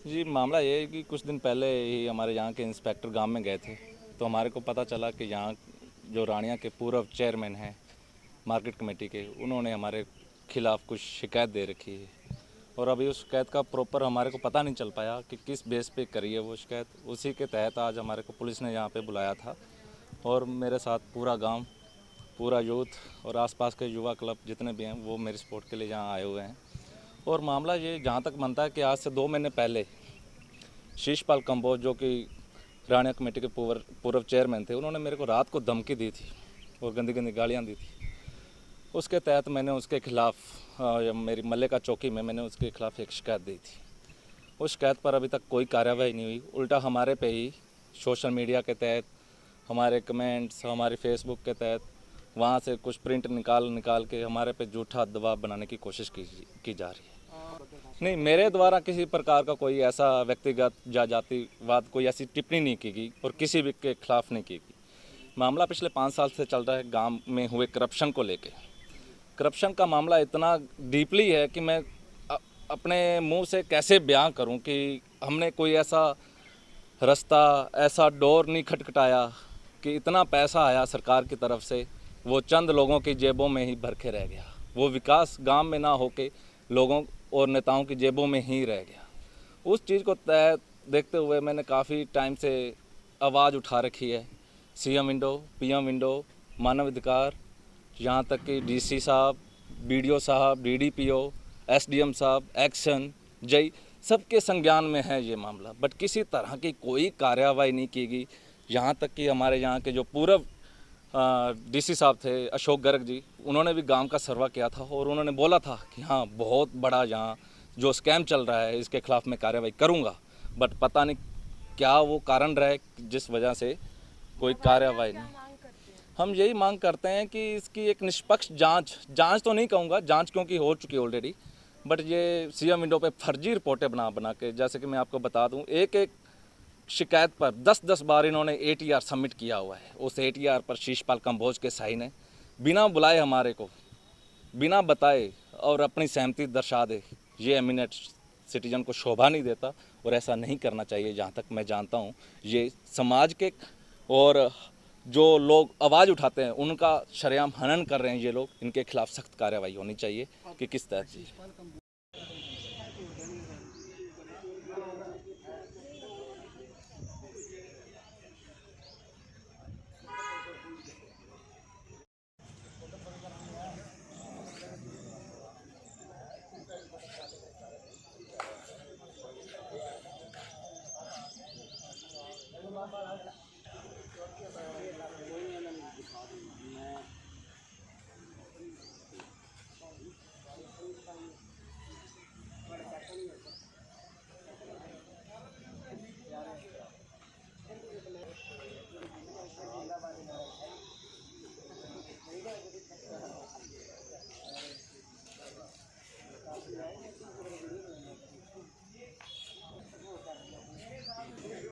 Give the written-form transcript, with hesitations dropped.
जी, मामला ये है कि कुछ दिन पहले ही हमारे यहाँ के इंस्पेक्टर गांव में गए थे, तो हमारे को पता चला कि यहाँ जो रानिया के पूर्व चेयरमैन हैं मार्केट कमेटी के, उन्होंने हमारे खिलाफ़ कुछ शिकायत दे रखी है। और अभी उस शिकायत का प्रॉपर हमारे को पता नहीं चल पाया कि किस बेस पे करी है वो शिकायत। उसी के तहत आज हमारे को पुलिस ने यहाँ पे बुलाया था और मेरे साथ पूरा गाँव, पूरा यूथ और आसपास के युवा क्लब जितने भी हैं वो मेरे सपोर्ट के लिए यहाँ आए हुए हैं। और मामला ये जहाँ तक बनता है कि आज से 2 महीने पहले शीशपाल कंबोज, जो कि रानिया कमेटी के पूर्व चेयरमैन थे, उन्होंने मेरे को रात को धमकी दी थी और गंदी गंदी गालियाँ दी थी। उसके तहत मैंने उसके खिलाफ़ मेरी मल्लिका चौकी में मैंने उसके खिलाफ़ एक शिकायत दी थी। उस शिकायत पर अभी तक कोई कार्रवाई नहीं हुई, उल्टा हमारे पे ही सोशल मीडिया के तहत, हमारे कमेंट्स, हमारे फेसबुक के तहत वहाँ से कुछ प्रिंट निकाल के हमारे पे झूठा दबाव बनाने की कोशिश की जा रही है। नहीं, मेरे द्वारा किसी प्रकार का कोई ऐसा व्यक्तिगत या जातिवाद कोई ऐसी टिप्पणी नहीं की गई और किसी भी के खिलाफ नहीं की गई। मामला पिछले 5 साल से चल रहा है गांव में हुए करप्शन को लेके। करप्शन का मामला इतना डीपली है कि मैं अपने मुंह से कैसे बयां करूं कि हमने कोई ऐसा रास्ता, ऐसा डोर नहीं खटखटाया कि इतना पैसा आया सरकार की तरफ से, वो चंद लोगों की जेबों में ही भर के रह गया। वो विकास गांव में ना होके लोगों और नेताओं की जेबों में ही रह गया। उस चीज़ को देखते हुए मैंने काफ़ी टाइम से आवाज़ उठा रखी है। सीएम विंडो, पीएम विंडो, मानव अधिकार, यहाँ तक कि डीसी साहब, बीडीओ साहब, डीडीपीओ, एसडीएम साहब, एक्शन, जय, सबके संज्ञान में है ये मामला, बट किसी तरह की कोई कार्रवाई नहीं की गई। यहाँ तक कि हमारे यहाँ के जो पूर्व डीसी साहब थे अशोक गर्ग जी, उन्होंने भी गांव का सर्वा किया था और उन्होंने बोला था कि हाँ, बहुत बड़ा यहाँ जो स्कैम चल रहा है इसके खिलाफ मैं कार्रवाई करूँगा, बट पता नहीं क्या वो कारण रहे जिस वजह से कोई कार्रवाई नहीं। हम यही मांग करते हैं कि इसकी एक निष्पक्ष जांच तो नहीं कहूँगा, जांच क्योंकि हो चुकी है ऑलरेडी, बट ये सीएम विंडो पे फर्जी रिपोर्टें बना के, जैसे कि मैं आपको बता दूं, एक शिकायत पर 10-10 बार इन्होंने एटीआर सबमिट किया हुआ है। उस एटीआर पर शीशपाल कंबोज के साइन है, बिना बुलाए हमारे को, बिना बताए और अपनी सहमति दर्शा दे। ये एमिनेंट सिटीजन को शोभा नहीं देता और ऐसा नहीं करना चाहिए। जहाँ तक मैं जानता हूँ ये समाज के और जो लोग आवाज़ उठाते हैं उनका शरेआम हनन कर रहे हैं ये लोग। इनके खिलाफ सख्त कार्रवाई होनी चाहिए कि किस तरह से।